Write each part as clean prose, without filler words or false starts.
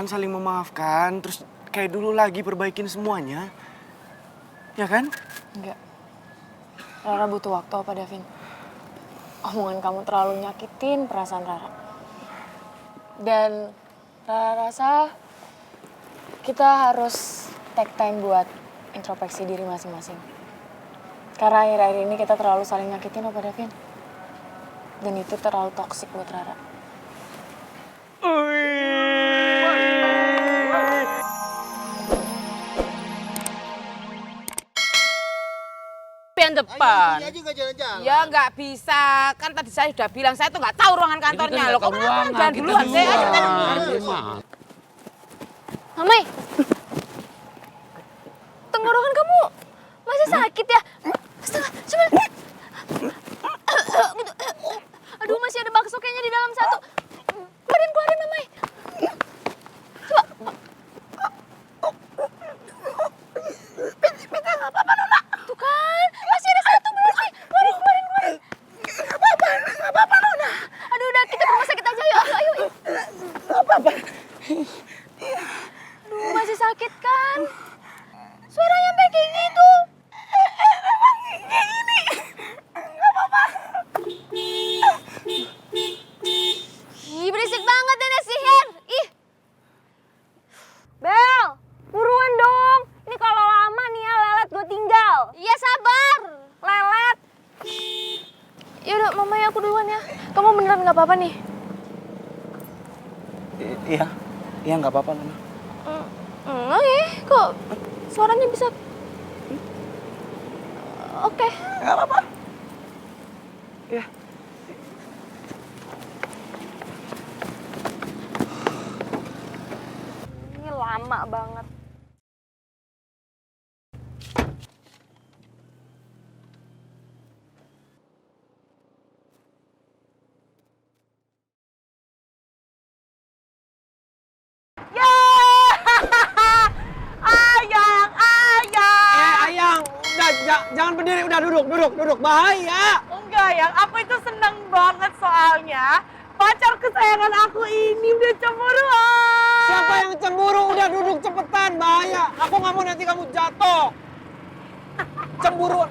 pelan-pelan saling memaafkan, terus kayak dulu lagi perbaikin semuanya. Ya kan? Enggak. Rara butuh waktu apa, Davin? Omongan kamu terlalu nyakitin perasaan Rara. Dan Rara rasa kita harus take time buat introspeksi diri masing-masing. Karena akhir-akhir ini kita terlalu saling nyakitin apa, Davin? Dan itu terlalu toksik buat Rara. Yang depan. Ayo, juga jalan-jalan. Ya nggak bisa, kan tadi saya sudah bilang saya tuh nggak tahu ruangan kantornya loh. Kamu jangan duluan sih. Mamai, tenggorokan kamu masih sakit ya? Astaga, coba. Aduh, masih ada bakso kayaknya di dalam satu. Keluarin, Mamai. Coba. Pita nggak apa-apa, Nona. Tuh kan, masih ada satu berarti. Keluarin. Nggak apa-apa, Nona. Aduh, udah kita ke rumah sakit aja yuk. Ayo. Nggak apa-apa. Aduh, masih sakit kan? Suaranya sampai kayak gitu. Emang kayak gini. Nggak apa-apa. Ih, berisik banget nenek sihir. Ih. Bel, buruan dong. Ini kalau lama nih ya lelet gue tinggal. Iya sabar. Lelet. Yaudah, Mama aku duluan ya. Kamu beneran nggak apa-apa nih? Iya nggak apa-apa Nona. Enggak ya, kok suaranya bisa... Oke. Nggak apa-apa. Ya. Ini lama banget. Ayang, udah jangan berdiri, udah duduk, bahaya. Enggak ya, aku itu seneng banget soalnya pacar kesayangan aku ini udah cemburuan. Siapa yang cemburu? Udah duduk cepetan, bahaya. Aku nggak mau nanti kamu jatuh. Cemburu.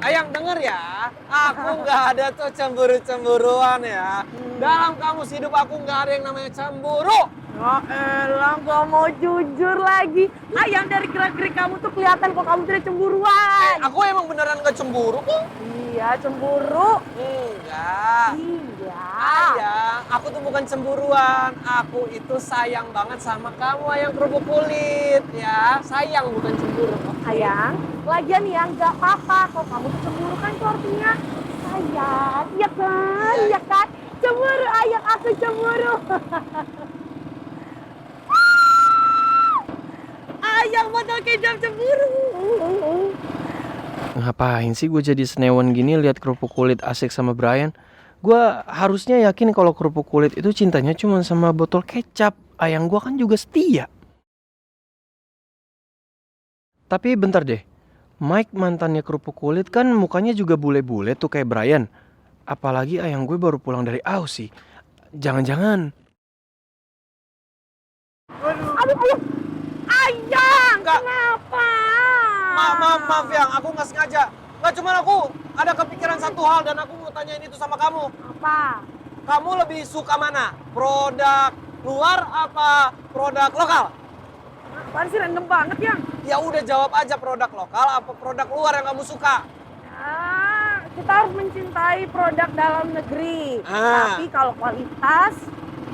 Ayang denger ya, aku nggak ada tuh cemburu-cemburuan ya. Dalam kamus hidup aku nggak ada yang namanya cemburu. Ya elah, gak mau jujur lagi. Ayang, dari gerak-gerik kamu tuh kelihatan kok kamu tidak cemburuan. Aku emang beneran gak cemburu kok. Iya, cemburu. Enggak. Iya. Ayang, aku tuh bukan cemburuan. Aku itu sayang banget sama kamu, Ayang kerupuk kulit. Ya, sayang bukan cemburu kok. Ayang, lagian ya nggak apa-apa. Kalau kamu tuh cemburu kan itu artinya sayang. Iya kan? Iya kan? Cemburu, Ayang, aku cemburu. Ayang bakal kejam cemburu. Ngapain sih gue jadi senewan gini lihat kerupuk kulit asik sama Brian? Gue harusnya yakin kalau kerupuk kulit itu cintanya cuma sama botol kecap. Ayang gue kan juga setia. Tapi bentar deh, Mike mantannya kerupuk kulit kan mukanya juga bule-bule tuh kayak Brian. Apalagi ayang gue baru pulang dari Aussie. Jangan-jangan... Aduh. Ayang, Enggak. kenapa? Maaf yang aku nggak sengaja. Nggak, cuman aku ada kepikiran satu hal dan aku mau tanyain itu sama kamu. Apa? Kamu lebih suka mana? Produk luar apa produk lokal? Apaan sih, random banget, Yang? Ya udah jawab aja, produk lokal apa produk luar yang kamu suka? Kita harus mencintai produk dalam negeri. Ah. Tapi kalau kualitas,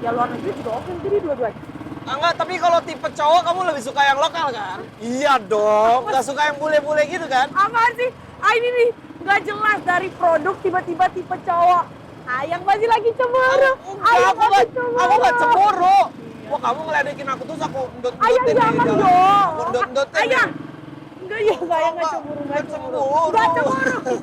ya luar negeri juga oke, jadi dua-duanya. Enggak, tapi kalau tipe cowok kamu lebih suka yang lokal kan? Iya dong, nggak suka yang bule-bule gitu kan? Apaan sih? Ini nih, nggak jelas dari produk tiba-tiba tipe cowok. Ayang masih lagi cemburu. Enggak, aku nggak cemburu. Wah, kamu ngeledekin aku terus aku endut-endutin. Ayang jangan dong. Aku endut-endutin. Ayang. Enggak ya, Ayang nggak cemburu. Nggak cemburu. Nggak cemburu.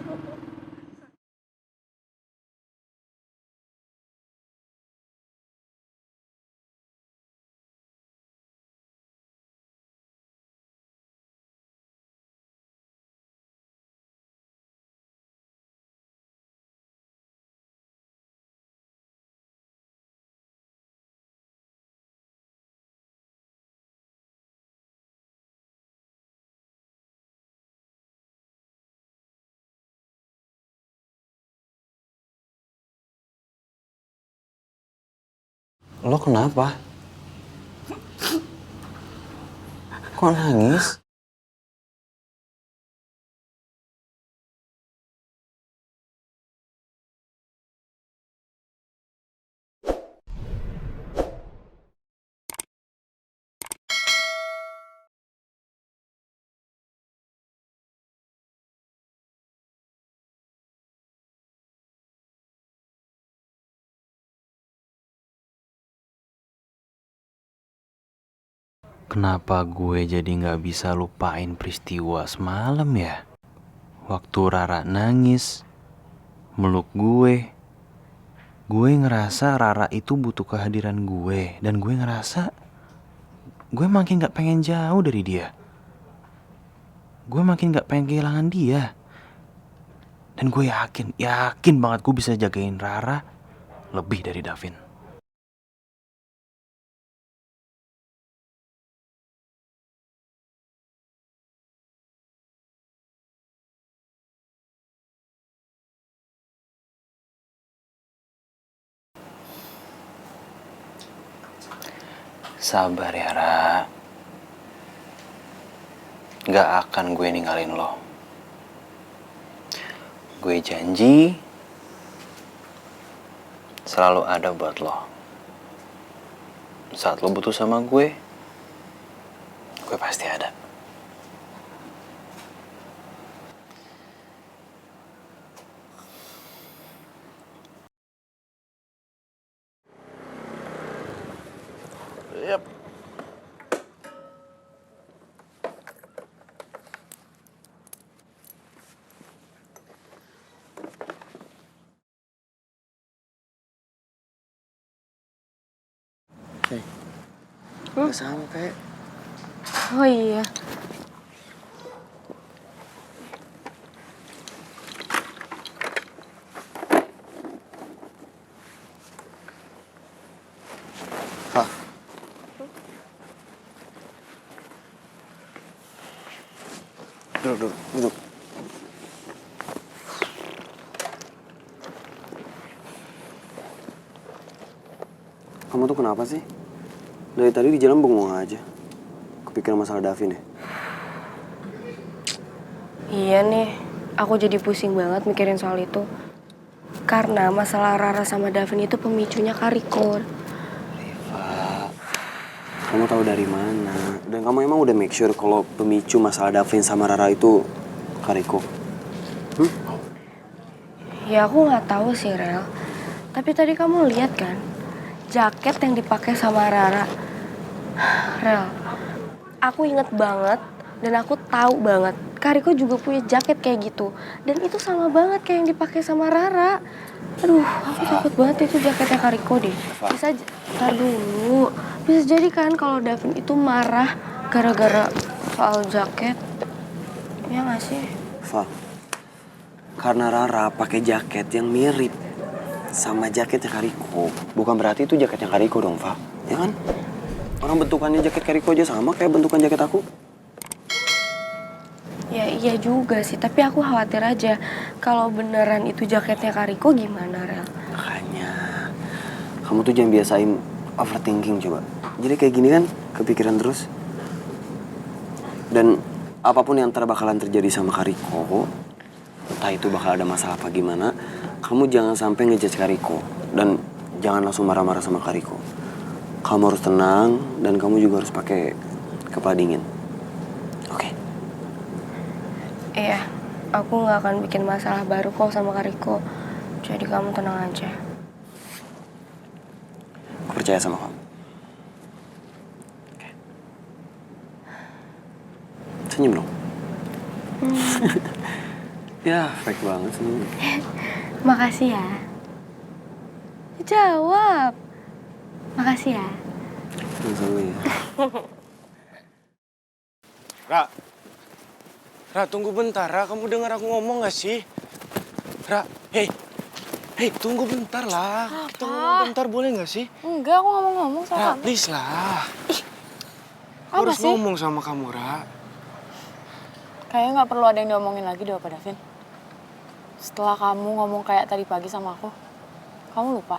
Lo kenapa? Kok nangis? Kenapa gue jadi gak bisa lupain peristiwa semalam ya? Waktu Rara nangis, meluk gue ngerasa Rara itu butuh kehadiran gue. Dan gue ngerasa gue makin gak pengen jauh dari dia. Gue makin gak pengen kehilangan dia. Dan gue yakin banget gue bisa jagain Rara lebih dari Davin. Sabar ya, Ra. Gak akan gue ninggalin lo. Gue janji selalu ada buat lo. Saat lo butuh sama gue pasti ada. Yap. Udah sampai. Oh iya. Hah? Duduk. Kamu tuh kenapa sih? Dari tadi di jalan bengong aja. Kepikiran masalah Davin ya? Iya nih, aku jadi pusing banget mikirin soal itu. Karena masalah Rara sama Davin itu pemicunya Kariko. Riva, kamu tahu dari mana? Dan kamu emang udah make sure kalau pemicu masalah Davin sama Rara itu Kariko? Ya aku nggak tahu sih, Rel. Tapi tadi kamu lihat kan, jaket yang dipakai sama Rara. Rel, aku inget banget dan aku tahu banget Kariko juga punya jaket kayak gitu. Dan itu sama banget kayak yang dipakai sama Rara. Aduh, aku takut banget itu jaketnya Kariko deh. Ntar dulu. Bisa jadi kan kalau Davin itu marah gara-gara soal jaket. Ya nggak sih? Fa, karena Rara pakai jaket yang mirip sama jaketnya Kariko, bukan berarti itu jaketnya Kariko dong, Fa. Ya kan? Orang bentukannya jaket Kariko aja sama kayak bentukan jaket aku. Ya iya juga sih, tapi aku khawatir aja kalau beneran itu jaketnya Kariko gimana, Rel? Makanya, kamu tuh jangan biasain overthinking coba. Jadi kayak gini kan, kepikiran terus. Dan apapun yang bakalan terjadi sama Kariko, entah itu bakal ada masalah apa gimana, kamu jangan sampai ngejudge Kariko. Dan jangan langsung marah-marah sama Kariko. Kamu harus tenang, dan kamu juga harus pakai kepala dingin. Oke? Iya, aku nggak akan bikin masalah baru kok sama Kariko. Jadi kamu tenang aja. Aku percaya sama kamu. Oke. Senyum dong. Ya, fake banget senyum. Makasih ya. Jawab. Makasih ya. Sama-sama ya. Ra, tunggu bentar, Ra. Kamu dengar aku ngomong gak sih? Ra, hei, tunggu bentar lah. Kita ngomong bentar boleh gak sih? Enggak, aku nggak mau ngomong sama Ra, kamu. please lah. Aku Apa harus sih? ngomong sama kamu, Ra. Kayaknya nggak perlu ada yang diomongin lagi deh, Pak Davin. Setelah kamu ngomong kayak tadi pagi sama aku, kamu lupa.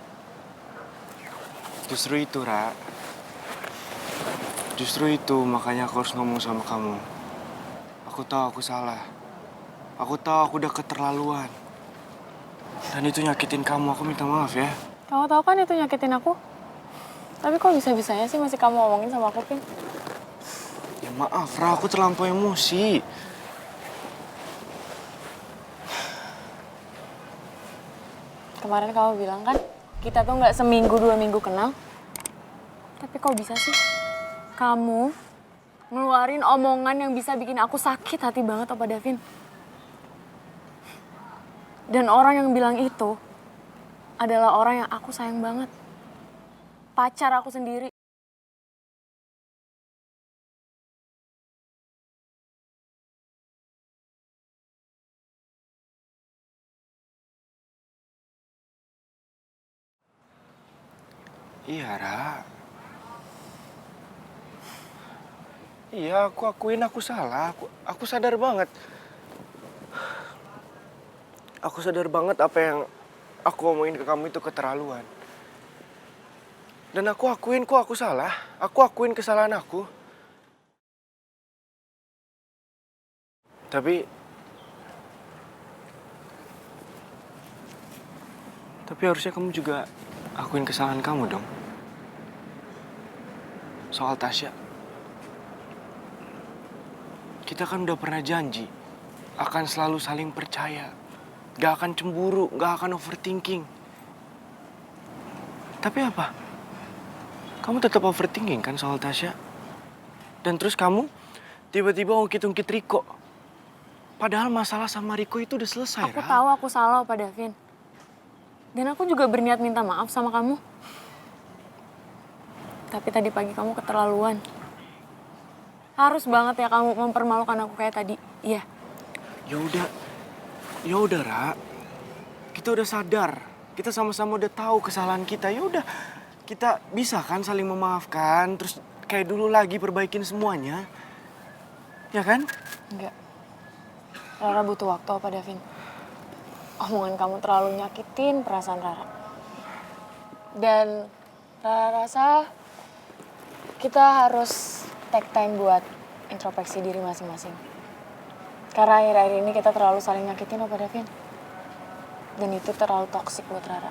Justru itu, Ra. Justru itu makanya aku harus ngomong sama kamu. Aku tahu aku salah. Aku tahu aku udah keterlaluan. Dan itu nyakitin kamu, aku minta maaf ya. Kamu tahu kan itu nyakitin aku? Tapi kok bisa-bisanya sih masih kamu ngomongin sama aku, Vin? Ya maaf, Ra, aku terlampau emosi. Kemarin kamu bilang kan, kita tuh nggak seminggu 2 minggu kenal. Tapi kok bisa sih kamu ngeluarin omongan yang bisa bikin aku sakit hati banget, Opa Davin? Dan orang yang bilang itu adalah orang yang aku sayang banget. Pacar aku sendiri. Iya, Ra. Iya, aku akuin aku salah. Aku sadar banget. Aku sadar banget apa yang aku omongin ke kamu itu keterlaluan. Dan aku akuin kok aku salah. Aku akuin kesalahan aku. Tapi harusnya kamu juga akuin kesalahan kamu dong. Soal Tasya. Kita kan udah pernah janji akan selalu saling percaya. Gak akan cemburu, gak akan overthinking. Tapi apa? Kamu tetap overthinking kan soal Tasya? Dan terus kamu tiba-tiba ungkit-ungkit Riko. Padahal masalah sama Riko itu udah selesai, Aku Ra. tahu aku salah, Opa Davin. Dan aku juga berniat minta maaf sama kamu. Tapi tadi pagi kamu keterlaluan. Harus banget ya kamu mempermalukan aku kayak tadi. Iya. Ya udah, Ra. Kita udah sadar. Kita sama-sama udah tahu kesalahan kita. Ya udah, kita bisa kan saling memaafkan, terus kayak dulu lagi perbaikin semuanya. Ya kan? Enggak. Rara butuh waktu, Opa Davin. Omongan kamu terlalu nyakitin perasaan Rara. Dan Rara rasa kita harus take time buat introspeksi diri masing-masing. Karena akhir-akhir ini kita terlalu saling nyakitin, Opa Davin. Dan itu terlalu toksik buat Rara.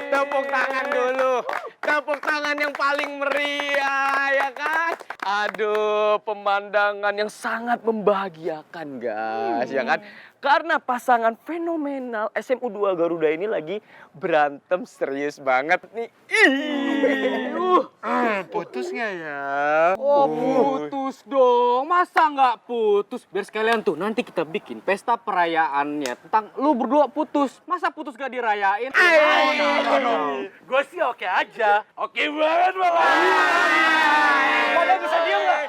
Tepuk tangan dulu. Tepuk tangan yang paling meriah, ya kan? Aduh, pemandangan yang sangat membahagiakan, guys, ya kan? Karena pasangan fenomenal SMU 2 Garuda ini lagi berantem serius banget nih. Putus nggak ya? Oh, putus dong. Masa nggak putus? Biar sekalian tuh, nanti kita bikin pesta perayaannya tentang lu berdua putus. Masa putus gak dirayain? Gue sih oke aja. Oke banget, Bapak. Pada bisa diem nggak?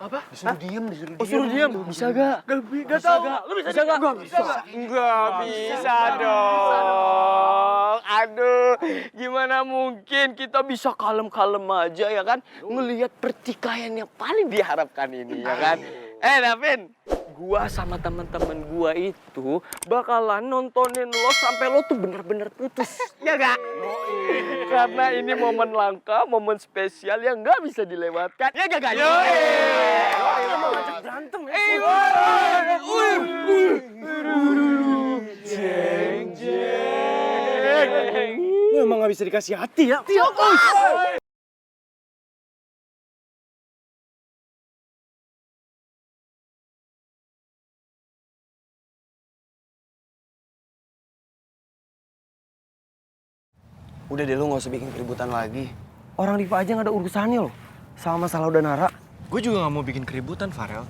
Apa? Disuruh diem. Oh, suruh diem. Bisa gak? Gak tau. Lu bisa gak? Gak bisa. Nggak bisa dong. Aduh, gimana mungkin kita bisa kalem-kalem aja, ya kan? Ngelihat pertikaian yang paling diharapkan ini, ya kan? Davin, gua sama teman-teman gua itu bakalan nontonin lo sampai lo tuh bener-bener putus, ya gak? Karena ini momen langka, momen spesial yang nggak bisa dilewatkan, ya gak? Mau ngajak berantem ya? Lu emang gak bisa dikasih hati ya? Udah deh, lu gak usah bikin keributan lagi. Orang Riva aja gak ada urusannya loh sama masalah udah Nara. Gue juga gak mau bikin keributan, Farel.